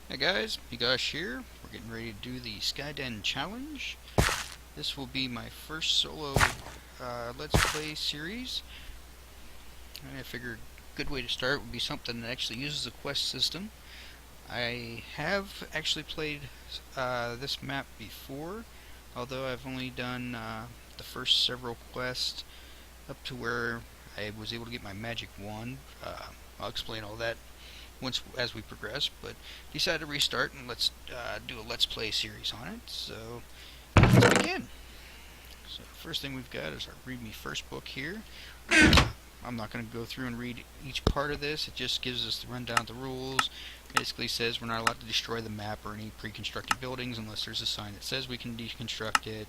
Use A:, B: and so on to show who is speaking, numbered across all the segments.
A: Hey guys, Migosh here. We're getting ready to do the Skyden challenge. This will be my first solo Let's Play series. And I figured a good way to start would be something that actually uses a quest system. I have actually played this map before, although I've only done the first several quests up to where I was able to get my magic wand. I'll explain all that as we progress, but decided to restart and let's do a Let's Play series on it. So let's begin. So first thing we've got is our Read Me First book here. I'm not going to go through and read each part of this. It just gives us the rundown of the rules. Basically says we're not allowed to destroy the map or any pre-constructed buildings unless there's a sign that says we can deconstruct it.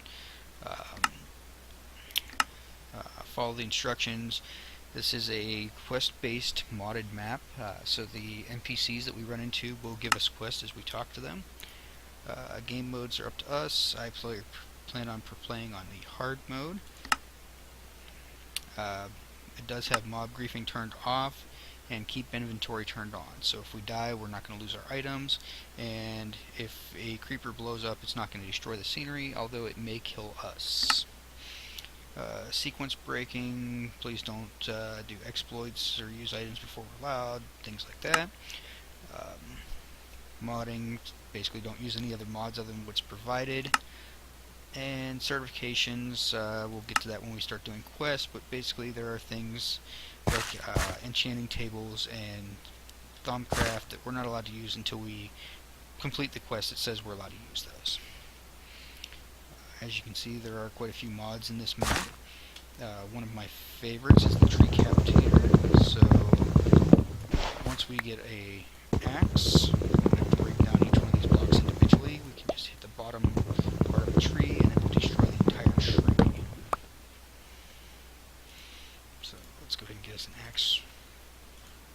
A: Follow the instructions. This is a quest-based modded map, so the NPCs that we run into will give us quests as we talk to them. Game modes are up to us. I plan on playing on the hard mode. It does have mob griefing turned off and keep inventory turned on. So if we die, we're not going to lose our items, and if a creeper blows up, it's not going to destroy the scenery, although it may kill us. Sequence breaking, please don't do exploits or use items before we're allowed, things like that. Modding, basically don't use any other mods other than what's provided. And certifications, we'll get to that when we start doing quests, but basically there are things like enchanting tables and thumbcraft that we're not allowed to use until we complete the quest that says we're allowed to use those. As you can see, there are quite a few mods in this map. One of my favorites is the tree cavitator. So once we get a axe, we don't have to break down each one of these blocks individually. We can just hit the bottom part of a tree and it will destroy the entire tree. So let's go ahead and get us an axe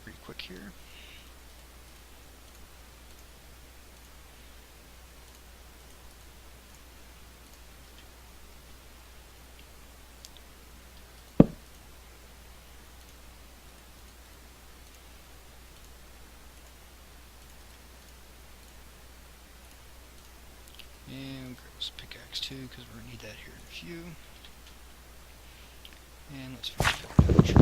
A: pretty quick here. And grab this pickaxe too, because we're going to need that here in a few. And let's finish felling the tree.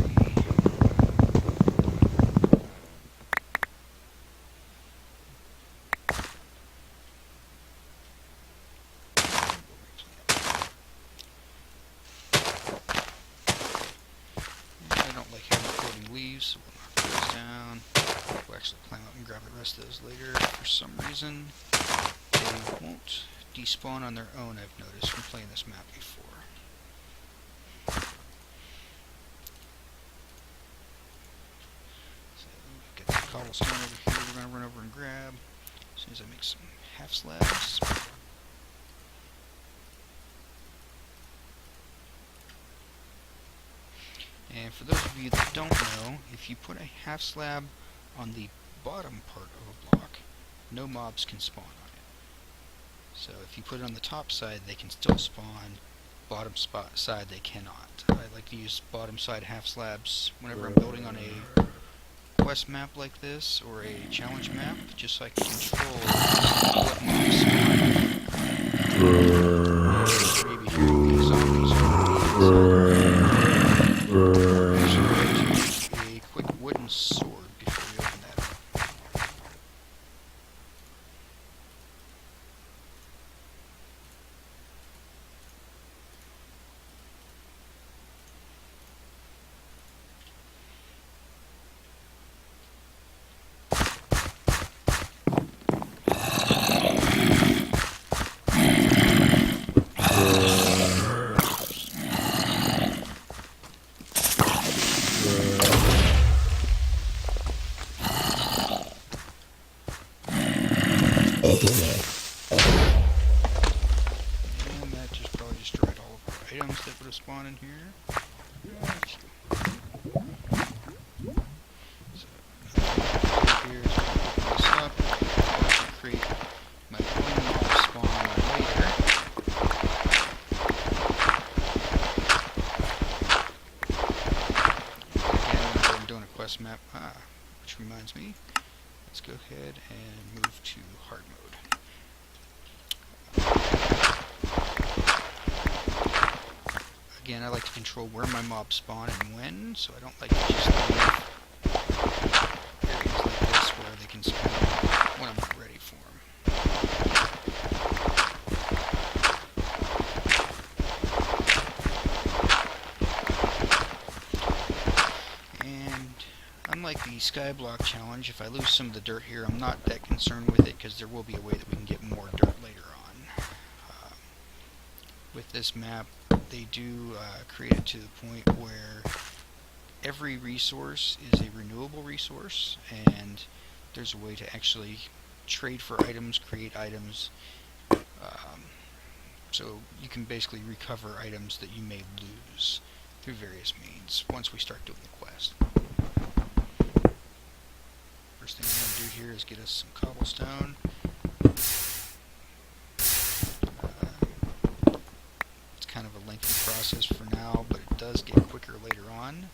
A: And I don't like having floating leaves, so we'll knock those down. We'll actually climb up and grab the rest of those later. For some reason, they won't despawn on their own, I've noticed from playing this map before. So we've got the cobblestone over here we're going to run over and grab as soon as I make some half slabs. And for those of you that don't know, if you put a half slab on the bottom part of a block, no mobs can spawn on it. So if you put it on the top side, they can still spawn. Bottom side, they cannot. I like to use bottom side half slabs whenever I'm building on a quest map like this, or a challenge map, just so I can control what mobs spawn. Maybe if you zombies a quick wooden sword before we open that up. And that just probably destroyed all of our items that would have spawned in here. So, here is going to open this up. I'll create my own mob spawn later. Again, whenever I'm doing a quest map, which reminds me, let's let's go ahead and move to hard mode. Again, I like to control where my mobs spawn and when, so I don't like to just leave areas like this where they can spawn when I'm not ready for them. And unlike the Skyblock challenge, if I lose some of the dirt here, I'm not that concerned with it because there will be a way that we can get more dirt later on. With this map, they do create it to the point where every resource is a renewable resource, and there's a way to actually trade for items, create items, so you can basically recover items that you may lose through various means once we start doing the quest. First thing I'm going to do here is get us some cobblestone. It's kind of a lengthy process for now, but it does get quicker later on.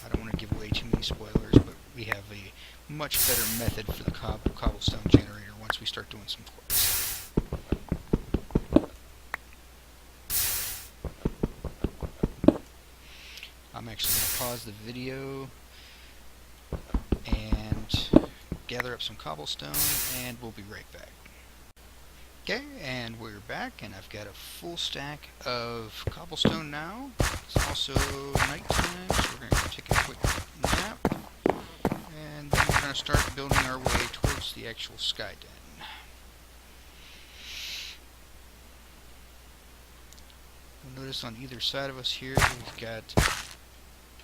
A: I don't want to give away too many spoilers, but we have a much better method for the cobblestone generator once we start doing some quests. I'm actually going to pause the video and gather up some cobblestone, and we'll be right back. Okay, and we're back, and I've got a full stack of cobblestone now. It's also nighttime, so we're going to take a quick nap, and then we're going to start building our way towards the actual sky den. You'll notice on either side of us here, we've got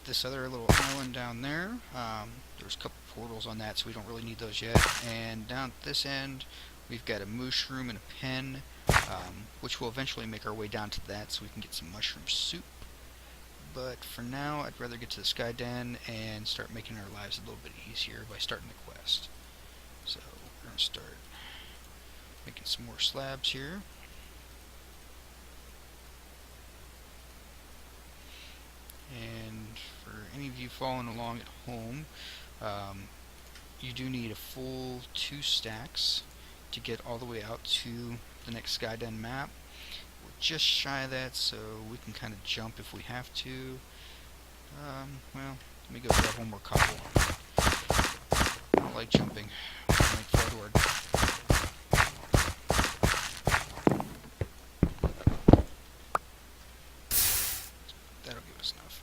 A: this other little island down there. There's a couple portals on that, so we don't really need those yet. And down at this end, we've got a mushroom and a pen, which will eventually make our way down to that so we can get some mushroom soup. But for now, I'd rather get to the sky den and start making our lives a little bit easier by starting the quest. So we're going to start making some more slabs here. And for any of you following along at home, you do need a full 2 stacks to get all the way out to the next Skyden map. We're just shy of that, so we can kind of jump if we have to. Well, let me go grab one more cobble. I don't like jumping. I like forward. That'll give us enough.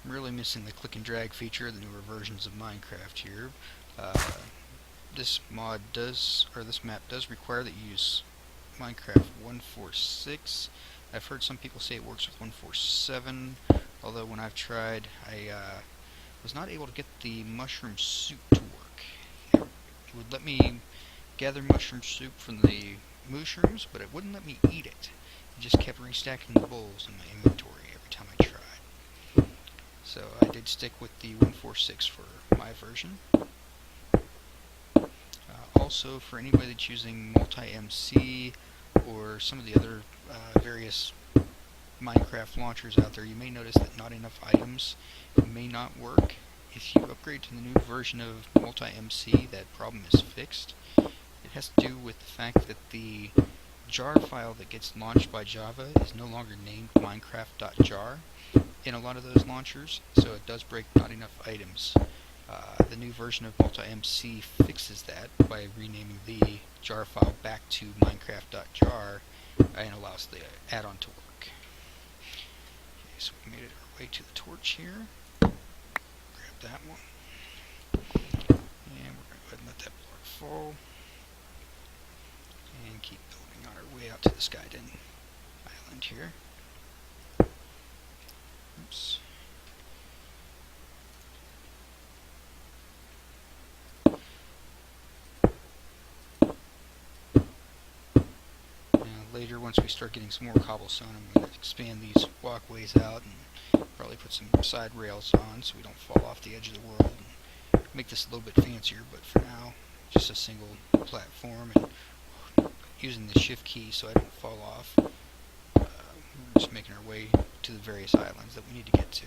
A: I'm really missing the click and drag feature of the newer versions of Minecraft here. This map does require that you use Minecraft 1.4.6. I've heard some people say it works with 1.4.7, although when I've tried, I was not able to get the mushroom soup to work. It would let me gather mushroom soup from the mushrooms, but it wouldn't let me eat it. It just kept restacking the bowls in my inventory every time I tried. So I did stick with the 1.4.6 for my version. Also, for anybody that's using multi-MC or some of the other various Minecraft launchers out there, you may notice that not enough items may not work. If you upgrade to the new version of multi-MC, that problem is fixed. It has to do with the fact that the jar file that gets launched by Java is no longer named minecraft.jar in a lot of those launchers, so it does break not enough items. The new version of multi-MC fixes that by renaming the jar file back to minecraft.jar and allows the add-on to work. Okay, so we made it our way to the torch here. Grab that one. And we're going to go ahead and let that block fall. And keep building on our way out to the Skyden island here. Oops. Later, once we start getting some more cobblestone, I'm going to expand these walkways out and probably put some side rails on so we don't fall off the edge of the world and make this a little bit fancier, but for now, just a single platform. And using the shift key so I don't fall off. We're just making our way to the various islands that we need to get to.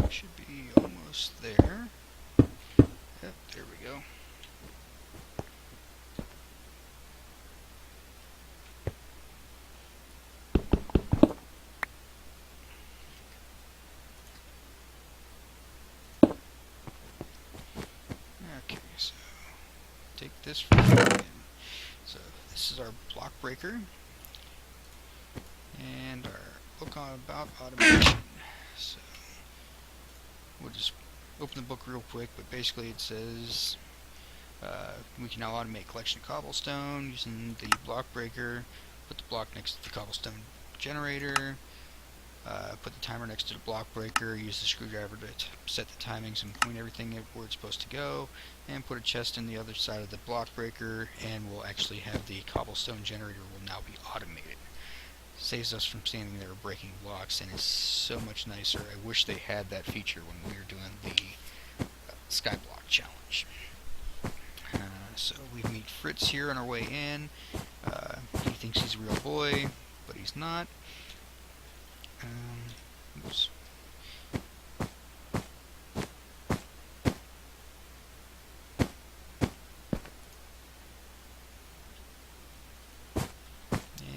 A: Should be almost there. Yep, there we go. Okay, so take this from here. So this is our block breaker and our book on about automation. So we'll just open the book real quick, but basically it says we can now automate collection of cobblestone using the block breaker. Put the block next to the cobblestone generator. Put the timer next to the block breaker. Use the screwdriver to set the timings and point everything where it's supposed to go. And put a chest in the other side of the block breaker, and we'll actually have the cobblestone generator will now be automated. Saves us from standing there breaking blocks, and it's so much nicer. I wish they had that feature when we were doing the Skyblock challenge. So we meet Fritz here on our way in. He thinks he's a real boy, but he's not. Oops.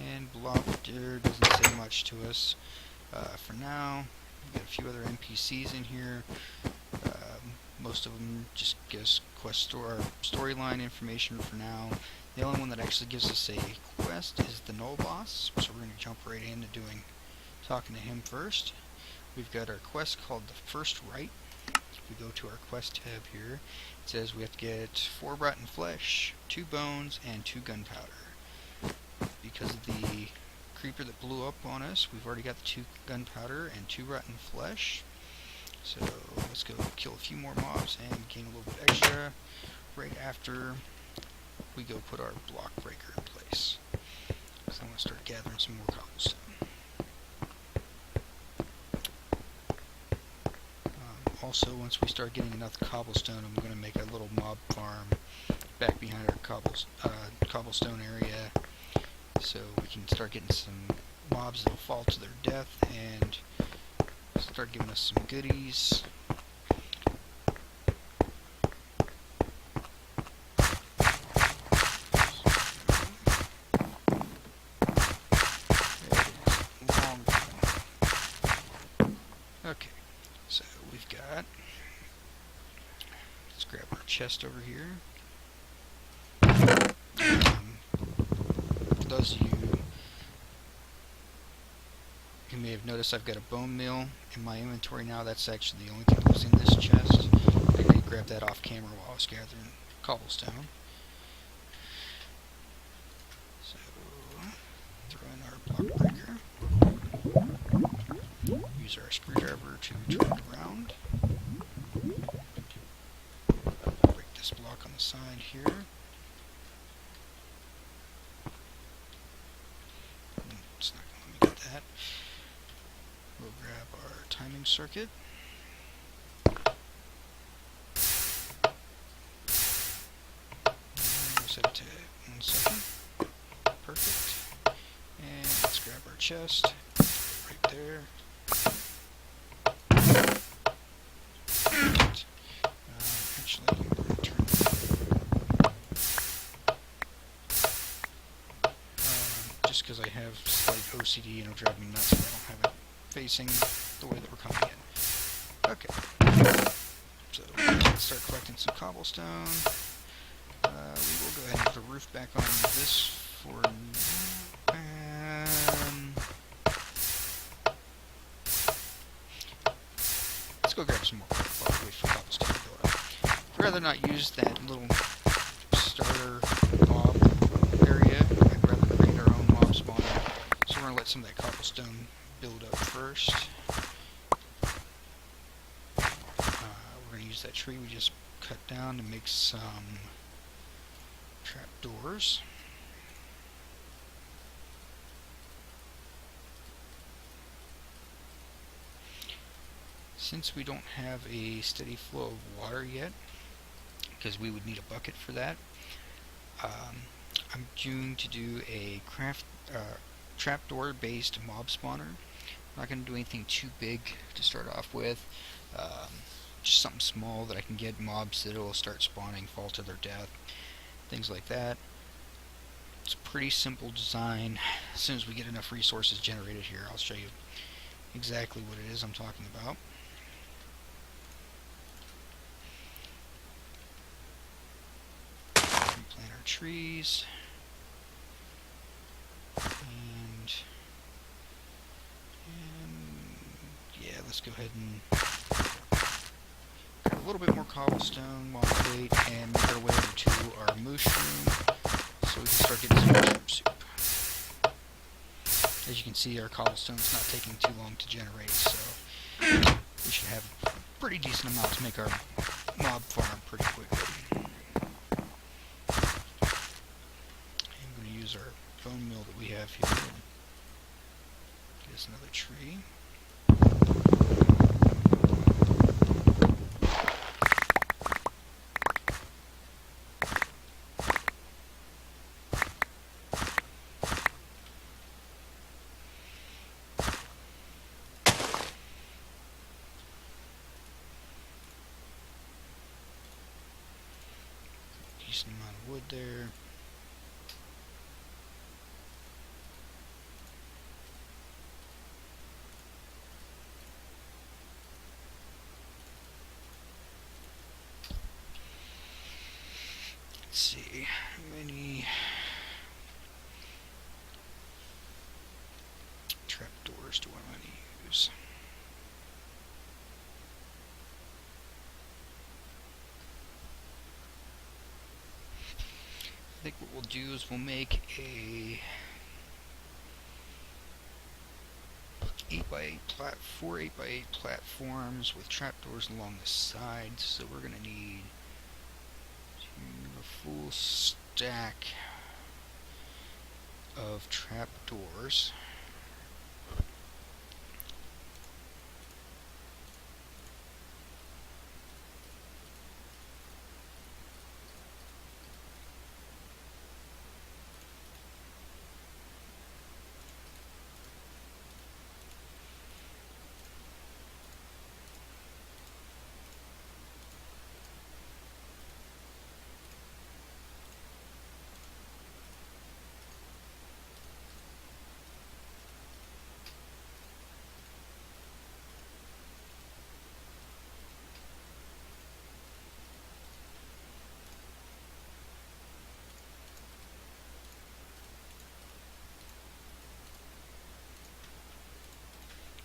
A: And Blobster doesn't say much to us for now. We've got a few other NPCs in here. Most of them just give us storyline information for now. The only one that actually gives us a quest is the Null Boss, so we're going to jump right into talking to him first. We've got our quest called the First Rite. If we go to our quest tab here, it says we have to get 4 rotten flesh, 2 bones, and 2 gunpowder. Because of the creeper that blew up on us, we've already got the 2 gunpowder and 2 rotten flesh. So let's go kill a few more mobs and gain a little bit extra right after we go put our block breaker in place. So I'm going to start gathering some more cobblestone. Also, once we start getting enough cobblestone, I'm going to make a little mob farm back behind our cobblestone area, so we can start getting some mobs that'll fall to their death and start giving us some goodies. Okay, so we've got, let's grab our chest over here. For those of you who may have noticed, I've got a bone meal in my inventory now. That's actually the only thing that was in this chest. I did grab that off camera while I was gathering cobblestone. So, throw in our block breaker. Use our screwdriver to turn it around. Break this block on the side here. It's not going to let me get that. We'll grab our timing circuit. We'll set it to 1 second. Perfect. And let's grab our chest right there. Actually, I'm going to turn just because I have slight OCD and it'll drive me nuts if I don't have it facing the way that we're coming in. Okay. So let's start collecting some cobblestone. We will go ahead and put a roof back on this for let's go grab some more while we wait for cobblestone to build up. I'd rather not use that little starter mob area. I'd rather create our own mob spawner. So we're going to let some of that cobblestone build up first. use that tree we just cut down to make some trapdoors. Since we don't have a steady flow of water yet, because we would need a bucket for that, I'm going to do a trapdoor based mob spawner. I'm not going to do anything too big to start off with. Just something small that I can get mobs that will start spawning, fall to their death, things like that. It's a pretty simple design. As soon as we get enough resources generated here, I'll show you exactly what it is I'm talking about. Plant our trees, and yeah, let's go ahead and grab a little bit more cobblestone while we wait, and make our way over to our mushroom so we can start getting some mushroom soup. As you can see, our cobblestone's not taking too long to generate, so we should have a pretty decent amount to make our mob farm pretty quickly. I'm going to use our bone meal that we have here and get us another tree. Decent amount of wood there. Let's see, how many trapdoors do I want to use? I think what we'll do is we'll make a 4 8x8 platforms with trapdoors along the sides. So we're going to need a full stack of trapdoors.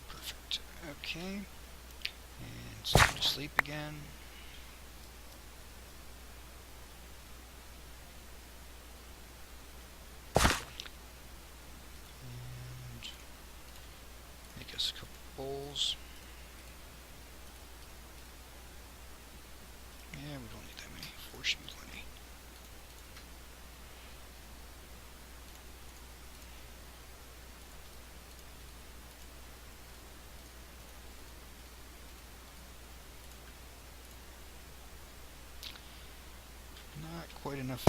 A: Perfect. Okay. And it's time to sleep again. And make us a couple bowls. Yeah, we don't need that many. 4 should be plenty. Not quite enough.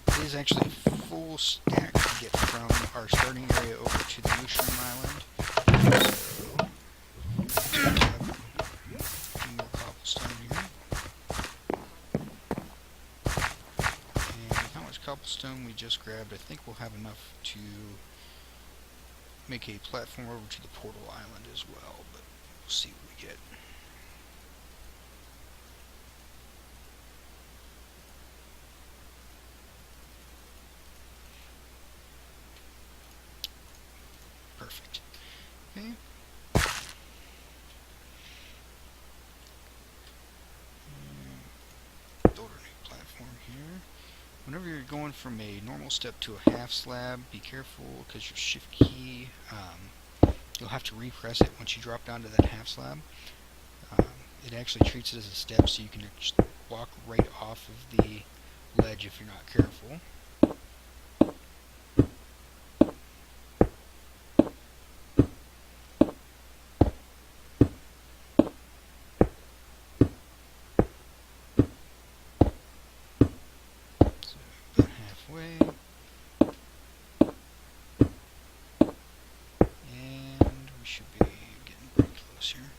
A: It is actually a full stack to get from our starting area over to the mushroom island. So, more cobblestone here. And how much cobblestone we just grabbed, I think we'll have enough to make a platform over to the portal island as well, but we'll see what we get. Perfect. Okay. Build our new platform here. Whenever you're going from a normal step to a half slab, be careful because your shift key, you'll have to repress it once you drop down to that half slab. it actually treats it as a step, so you can just walk right off of the ledge if you're not careful. So about halfway. And we should be getting pretty close here.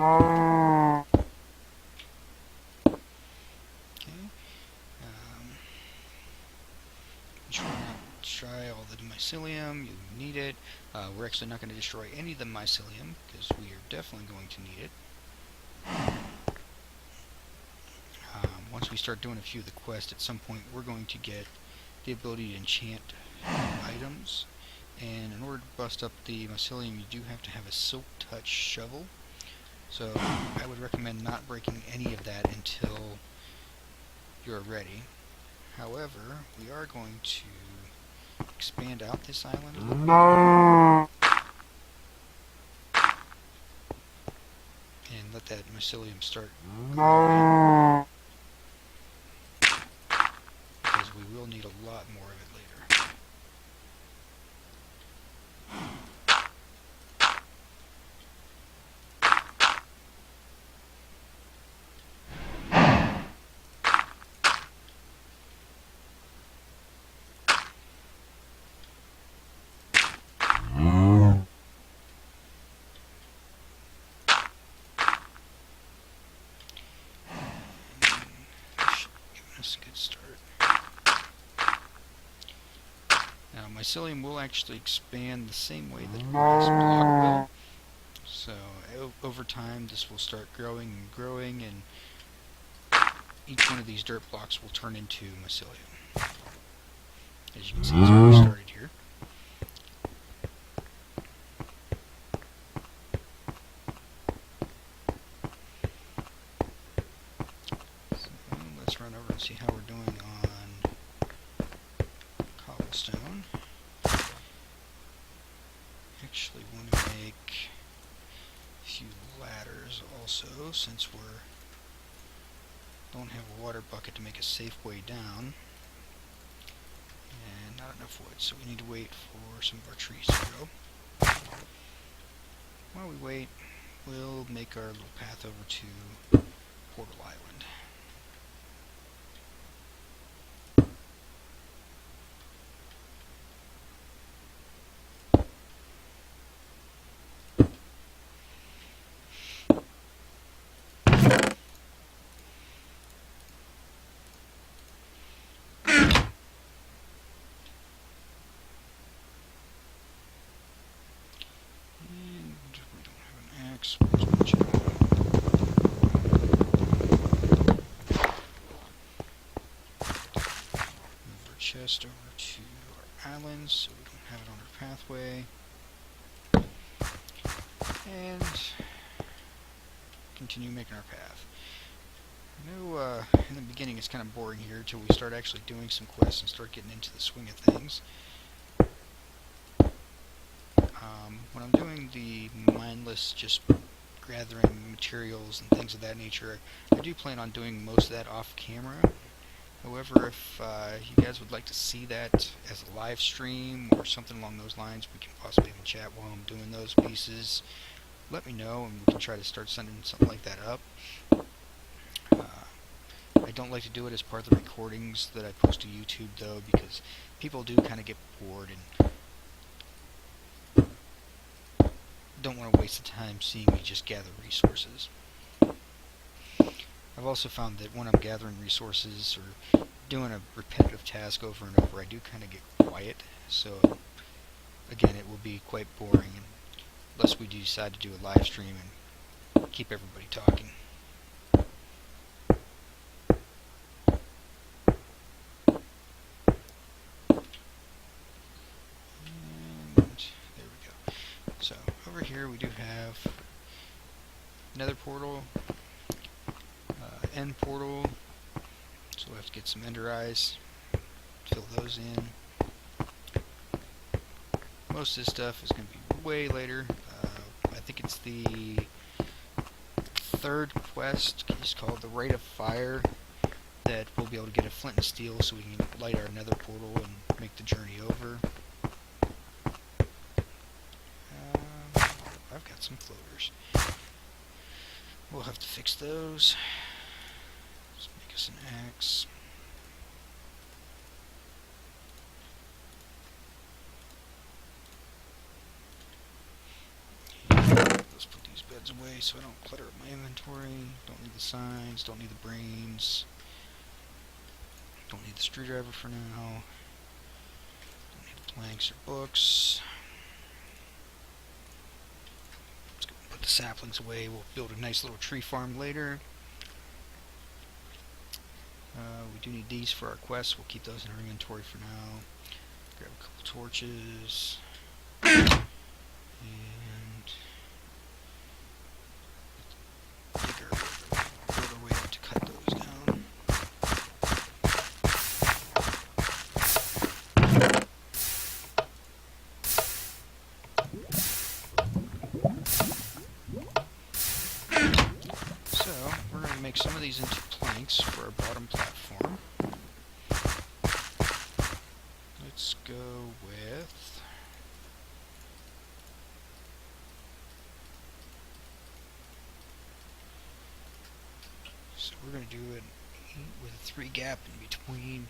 A: Okay. Try all the mycelium. You need it. We're actually not going to destroy any of the mycelium because we are definitely going to need it. Once we start doing a few of the quests, at some point we're going to get the ability to enchant items. And in order to bust up the mycelium, you do have to have a silk touch shovel. So I would recommend not breaking any of that until you're ready. However, we are going to expand out this island a little bit and let that mycelium start growing, because we will need a lot more of it later. That's a good start. Now, mycelium will actually expand the same way that grass block will. So, over time, this will start growing and growing, and each one of these dirt blocks will turn into mycelium. As you can see, it's already started here. So, let's run over and see how we're doing on cobblestone. Actually want to make a few ladders also, since we don't have a water bucket to make a safe way down, and not enough wood, so we need to wait for some of our trees to grow. While we wait, we'll make our little path over to Portal Island. Chest over to our islands so we don't have it on our pathway, and continue making our path. I know in the beginning it's kind of boring here until we start actually doing some quests and start getting into the swing of things. When I'm doing the mindless, just gathering materials and things of that nature, I do plan on doing most of that off camera. However, if you guys would like to see that as a live stream or something along those lines, we can possibly even chat while I'm doing those pieces. Let me know and we can try to start sending something like that up. I don't like to do it as part of the recordings that I post to YouTube though, because people do kind of get bored and don't want to waste the time seeing me just gather resources. I've also found that when I'm gathering resources or doing a repetitive task over and over, I do kind of get quiet, so again, it will be quite boring unless we decide to do a live stream and keep everybody talking. And there we go. So over here we do have another portal. end portal, so we'll have to get some ender eyes, fill those in. Most of this stuff is going to be way later. I think it's the third quest, it's called the Rite of Fire, that we'll be able to get a flint and steel so we can light our nether portal and make the journey over. I've got some floaters. We'll have to fix those. Let's make us an axe. Let's put these beds away so I don't clutter up my inventory. Don't need the signs, don't need the brains. Don't need the screwdriver for now. Don't need the planks or books. Let's go put the saplings away. We'll build a nice little tree farm later. We do need these for our quests. We'll keep those in our inventory for now. Grab a couple torches. And build our way up to cut those down. So, we're going to make some of these into planks for our bottom platform. Let's go with... So we're going to do it with a 3 gap in between.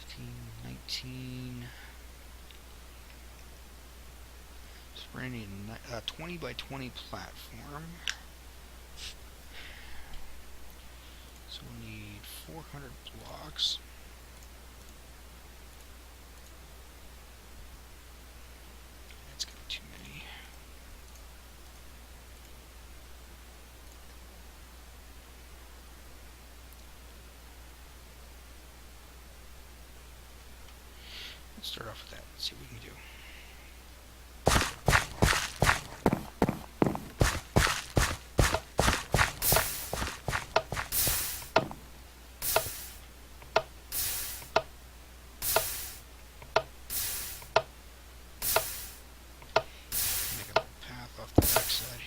A: 16, 19... So we're going to need a 20 by 20 platform. So we'll need 400 blocks. That's going to be too many. Let's start off with that. Let's see what we can do.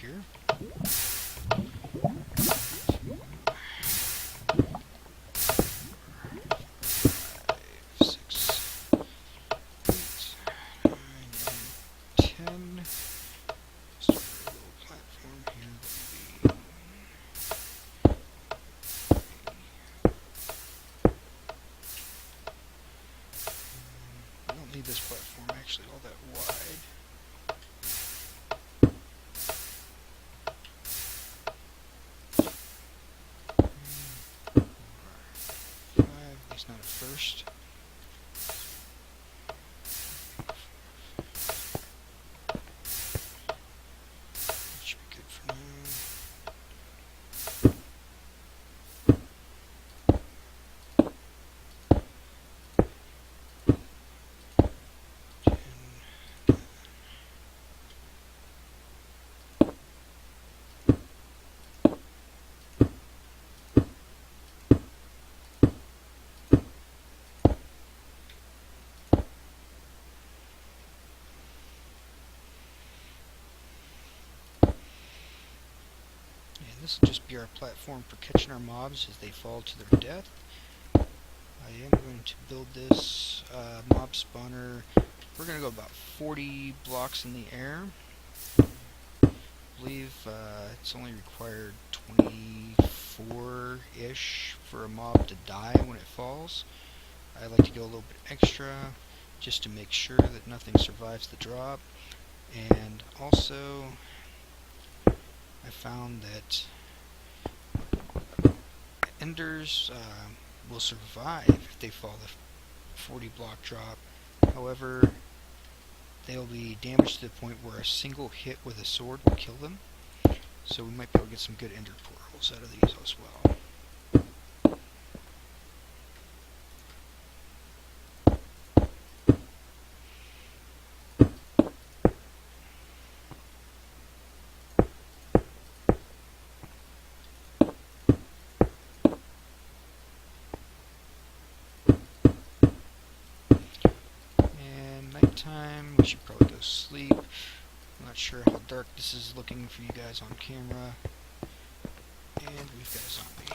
A: Here. 5, 6, 8, 9, 10. Start a little platform here that will be I don't need this platform actually all that wide. Not at first. That should be good for now. This will just be our platform for catching our mobs as they fall to their death. I am going to build this mob spawner. We're going to go about 40 blocks in the air. I believe it's only required 24-ish for a mob to die when it falls. I like to go a little bit extra just to make sure that nothing survives the drop. And also, I found that enders will survive if they fall the 40 block drop. However, they'll be damaged to the point where a single hit with a sword will kill them. So we might be able to get some good ender portals out of these as well. I should probably go sleep. I'm not sure how dark this is looking for you guys on camera. And we've got a zombie.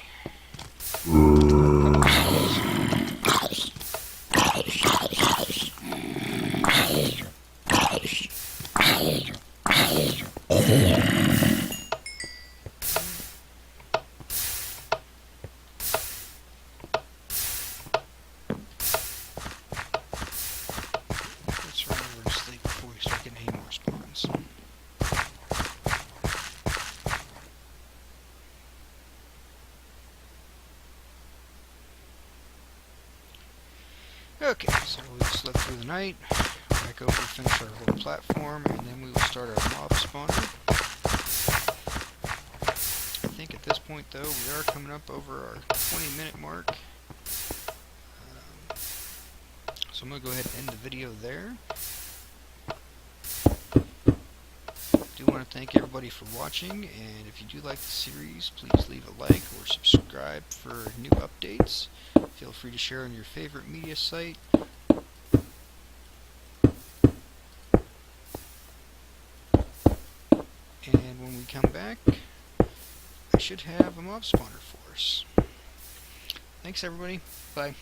A: Let's run over to sleep before we start getting any more spawns. Okay, so we slept through the night. Back over to finish our whole platform, and then we will start our mob spawner. I think at this point, though, we are coming up over our 20-minute mark. So I'm going to go ahead and end the video there. I do want to thank everybody for watching, and if you do like the series, please leave a like or subscribe for new updates. Feel free to share on your favorite media site. And when we come back, I should have a mob spawner for us. Thanks everybody. Bye.